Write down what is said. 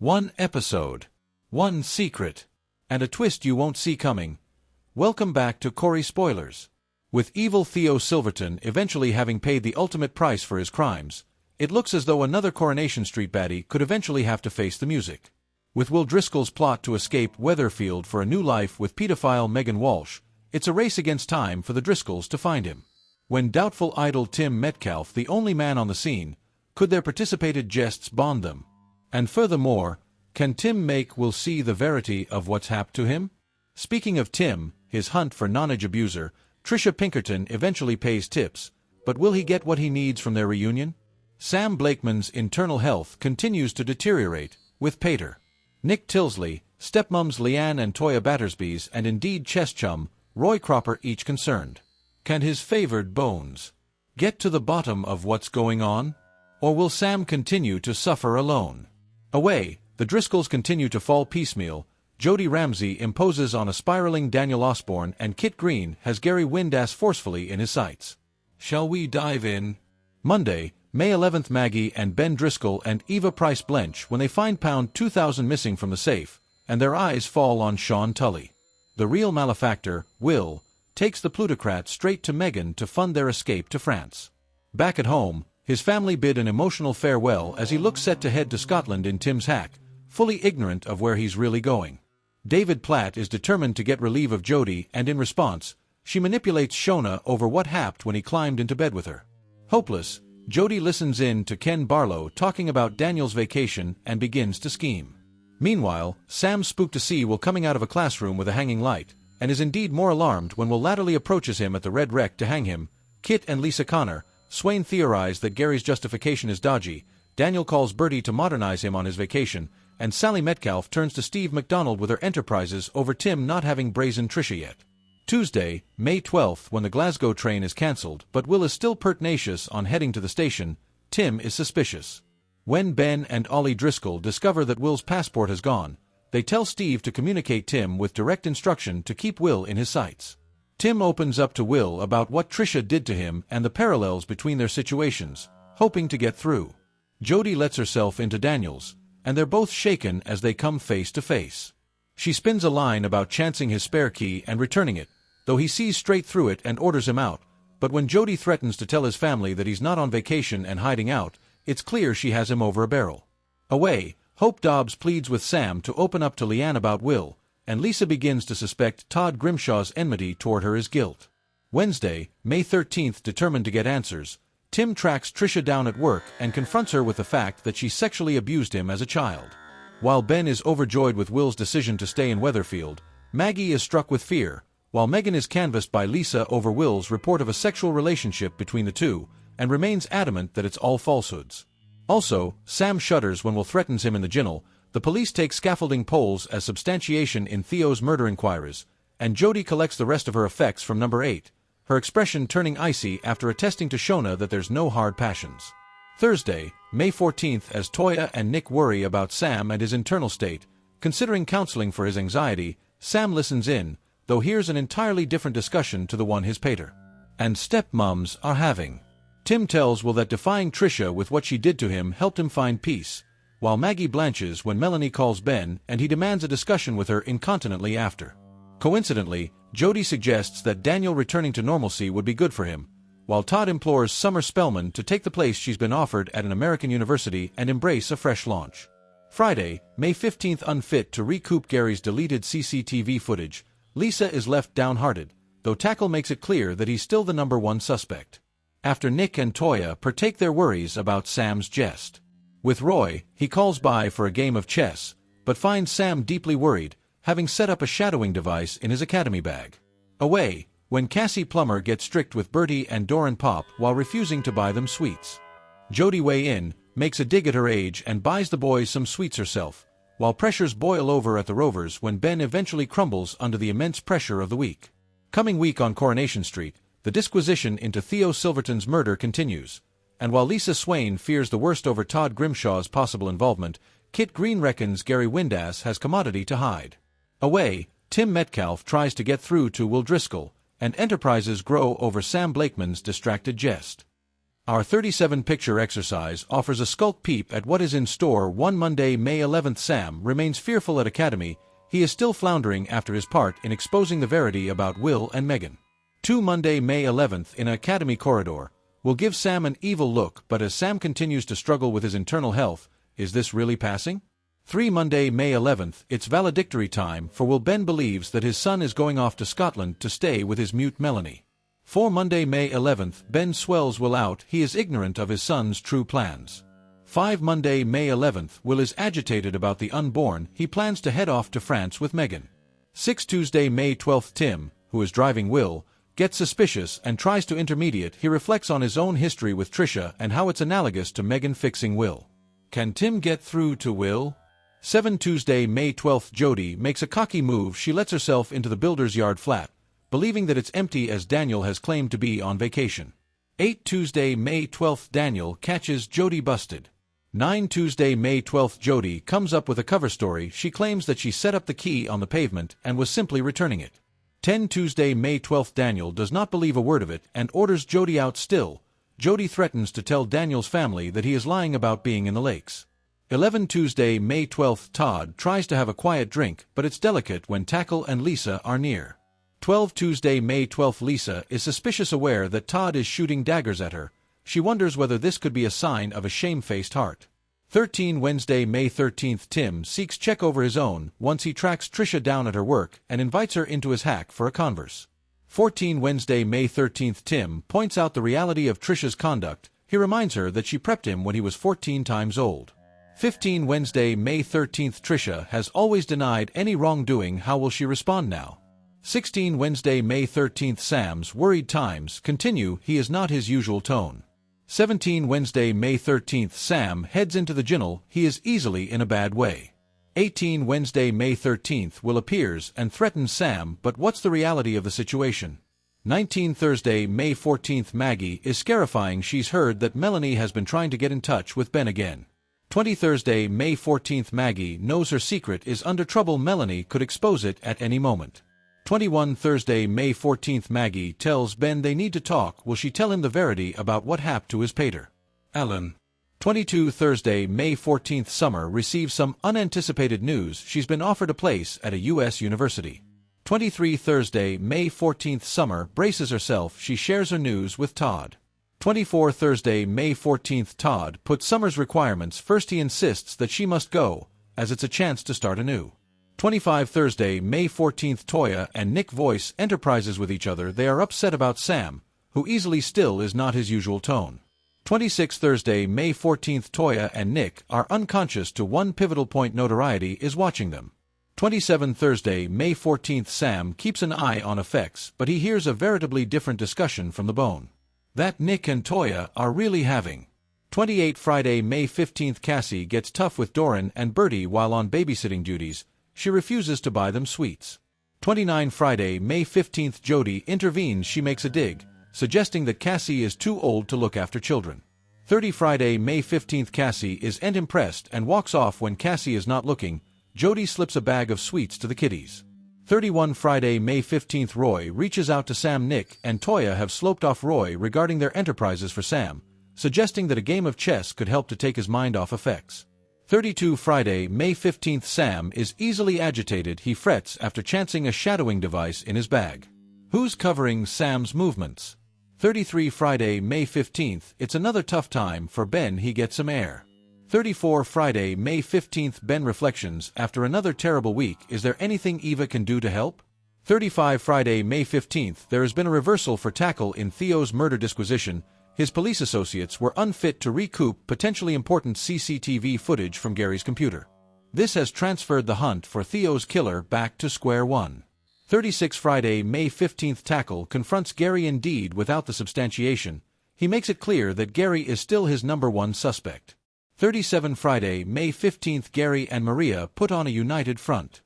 One episode, one secret, and a twist you won't see coming. Welcome back to Corrie Spoilers. With evil Theo Silverton eventually having paid the ultimate price for his crimes, it looks as though another Coronation Street baddie could eventually have to face the music. With Will Driscoll's plot to escape Weatherfield for a new life with pedophile Megan Walsh, it's a race against time for the Driscolls to find him. When doubtful idol Tim Metcalfe, the only man on the scene, could their participated jests bond them? And furthermore, can Tim make Will see the verity of what's happened to him? Speaking of Tim, his hunt for nonage abuser, Tricia Pinkerton eventually pays tips, but will he get what he needs from their reunion? Sam Blakeman's internal health continues to deteriorate, with Pater, Nick Tilsley, stepmoms Leanne and Toya Battersby's, and indeed chess chum, Roy Cropper each concerned. Can his favored Bones get to the bottom of what's going on? Or will Sam continue to suffer alone? Away, the Driscolls continue to fall piecemeal. Jody Ramsey imposes on a spiraling Daniel Osborne, and Kit Green has Gary Windass forcefully in his sights. Shall we dive in? Monday, May 11th. Maggie and Ben Driscoll and Eva Price blench when they find pound 2,000 missing from the safe, and their eyes fall on Sean Tully. The real malefactor, Will, takes the plutocrat straight to Megan to fund their escape to France. Back at home, his family bid an emotional farewell as he looks set to head to Scotland in Tim's hack, fully ignorant of where he's really going. David Platt is determined to get relief of Jody, and in response, she manipulates Shona over what happened when he climbed into bed with her. Hopeless, Jody listens in to Ken Barlow talking about Daniel's vacation and begins to scheme. Meanwhile, Sam spooked to see Will coming out of a classroom with a hanging light, and is indeed more alarmed when Will latterly approaches him at the Red Wreck to hang him. Kit and Lisa Connor, Swain theorize that Gary's justification is dodgy, Daniel calls Bertie to modernize him on his vacation, and Sally Metcalfe turns to Steve McDonald with her enterprises over Tim not having brazened Tricia yet. Tuesday, May 12th, when the Glasgow train is cancelled, but Will is still pertinacious on heading to the station, Tim is suspicious. When Ben and Ollie Driscoll discover that Will's passport has gone, they tell Steve to communicate Tim with direct instruction to keep Will in his sights. Tim opens up to Will about what Tricia did to him and the parallels between their situations, hoping to get through. Jody lets herself into Daniel's, and they're both shaken as they come face to face. She spins a line about chancing his spare key and returning it, though he sees straight through it and orders him out, but when Jody threatens to tell his family that he's not on vacation and hiding out, it's clear she has him over a barrel. Away, Hope Dobbs pleads with Sam to open up to Leanne about Will, and Lisa begins to suspect Todd Grimshaw's enmity toward her is guilt. Wednesday, May 13th. Determined to get answers, Tim tracks Tricia down at work and confronts her with the fact that she sexually abused him as a child. While Ben is overjoyed with Will's decision to stay in Weatherfield, Maggie is struck with fear, while Megan is canvassed by Lisa over Will's report of a sexual relationship between the two, and remains adamant that it's all falsehoods. Also, Sam shudders when Will threatens him in the ginnel. The police take scaffolding poles as substantiation in Theo's murder inquiries, and Jody collects the rest of her effects from number 8, her expression turning icy after attesting to Shona that there's no hard passions. Thursday, May 14th. As Toya and Nick worry about Sam and his internal state, considering counseling for his anxiety, Sam listens in, though here's an entirely different discussion to the one his pater and stepmoms are having. Tim tells Will that defying Tricia with what she did to him helped him find peace, while Maggie blanches when Melanie calls Ben and he demands a discussion with her incontinently after. Coincidentally, Jody suggests that Daniel returning to normalcy would be good for him, while Todd implores Summer Spellman to take the place she's been offered at an American university and embrace a fresh launch. Friday, May 15th. Unfit to recoup Gary's deleted CCTV footage, Lisa is left downhearted, though Tackle makes it clear that he's still the number one suspect. After Nick and Toya partake their worries about Sam's jest. With Roy, he calls by for a game of chess, but finds Sam deeply worried, having set up a shadowing device in his academy bag. Away, when Cassie Plummer gets strict with Bertie and Doran Pop while refusing to buy them sweets. Jody weigh in, makes a dig at her age and buys the boys some sweets herself, while pressures boil over at the Rovers when Ben eventually crumbles under the immense pressure of the week. Coming week on Coronation Street, the disquisition into Theo Silverton's murder continues, and while Lisa Swain fears the worst over Todd Grimshaw's possible involvement, Kit Green reckons Gary Windass has commodity to hide. Away, Tim Metcalfe tries to get through to Will Driscoll, and enterprises grow over Sam Blakeman's distracted jest. Our 37-picture exercise offers a skulk peep at what is in store. 1 Monday, May 11th. Sam remains fearful at Academy. He is still floundering after his part in exposing the verity about Will and Megan. 2 Monday, May 11th. In an Academy corridor, will give Sam an evil look, but as Sam continues to struggle with his internal health, is this really passing? 3 Monday, May 11th. It's valedictory time for Will. Ben believes that his son is going off to Scotland to stay with his mute Melanie. 4 Monday, May 11th. Ben swells Will out. He is ignorant of his son's true plans. 5 Monday, May 11th. Will is agitated about the unborn. He plans to head off to France with Megan. 6 Tuesday, May 12th. Tim, who is driving Will, gets suspicious and tries to intermediate. He reflects on his own history with Trisha and how it's analogous to Megan fixing Will. Can Tim get through to Will? 7 Tuesday, May 12th. Jody makes a cocky move. She lets herself into the builder's yard flat, believing that it's empty as Daniel has claimed to be on vacation. 8 Tuesday, May 12th. Daniel catches Jody busted. 9 Tuesday, May 12th. Jody comes up with a cover story. She claims that she set up the key on the pavement and was simply returning it. 10 Tuesday, May 12th. Daniel does not believe a word of it and orders Jody out still. Jody threatens to tell Daniel's family that he is lying about being in the lakes. 11 Tuesday, May 12th. Todd tries to have a quiet drink, but it's delicate when Tackle and Lisa are near. 12 Tuesday, May 12th. Lisa is suspicious, aware that Todd is shooting daggers at her. She wonders whether this could be a sign of a shamefaced heart. 13 Wednesday, May 13th. Tim seeks check over his own once he tracks Trisha down at her work and invites her into his hack for a converse. 14 Wednesday, May 13th. Tim points out the reality of Trisha's conduct. He reminds her that she prepped him when he was 14 times old. 15 Wednesday, May 13th. Trisha has always denied any wrongdoing. How will she respond now? 16 Wednesday, May 13th. Sam's worried times continue. He is not his usual tone. 17 Wednesday, May 13th. Sam heads into the ginnel. He is easily in a bad way. 18 Wednesday, May 13th. Will appears and threatens Sam, but what's the reality of the situation? 19 Thursday, May 14th. Maggie is scarifying. She's heard that Melanie has been trying to get in touch with Ben again. 20 Thursday, May 14th. Maggie knows her secret is under trouble. Melanie could expose it at any moment. 21 Thursday, May 14th. Maggie tells Ben they need to talk. Will she tell him the verity about what happened to his pater, Alan? 22 Thursday, May 14th. Summer receives some unanticipated news. She's been offered a place at a U.S. university. 23 Thursday, May 14th. Summer braces herself. She shares her news with Todd. 24 Thursday, May 14th. Todd puts Summer's requirements first. He insists that she must go, as it's a chance to start anew. 25 Thursday, May 14th. Toya and Nick voice enterprises with each other. They are upset about Sam, who easily still is not his usual tone. 26 Thursday, May 14th. Toya and Nick are unconscious to one pivotal point. Notoriety is watching them. 27 Thursday, May 14th. Sam keeps an eye on effects, but he hears a veritably different discussion from the bone that Nick and Toya are really having. 28 Friday, May 15th. Cassie gets tough with Doran and Bertie while on babysitting duties. She refuses to buy them sweets. 29 Friday, May 15th. Jody intervenes. She makes a dig, suggesting that Cassie is too old to look after children. 30 Friday, May 15th. Cassie is impressed and walks off when Cassie is not looking. Jody slips a bag of sweets to the kiddies. 31 Friday, May 15th. Roy reaches out to Sam. Nick and Toya have sloped off Roy regarding their enterprises for Sam, suggesting that a game of chess could help to take his mind off effects. 32 Friday, May 15th. Sam is easily agitated. He frets after chancing a shadowing device in his bag. Who's covering Sam's movements? 33 Friday, May 15th. It's another tough time for Ben. He gets some air. 34 Friday, May 15th. Ben reflections. After another terrible week, is there anything Eva can do to help? 35 Friday, May 15th. There has been a reversal for Tackle in Theo's murder disquisition. His police associates were unfit to recoup potentially important CCTV footage from Gary's computer. This has transferred the hunt for Theo's killer back to square one. 36 Friday, May 15th. Tackle confronts Gary indeed without the substantiation. He makes it clear that Gary is still his #1 suspect. 37 Friday, May 15th. Gary and Maria put on a united front.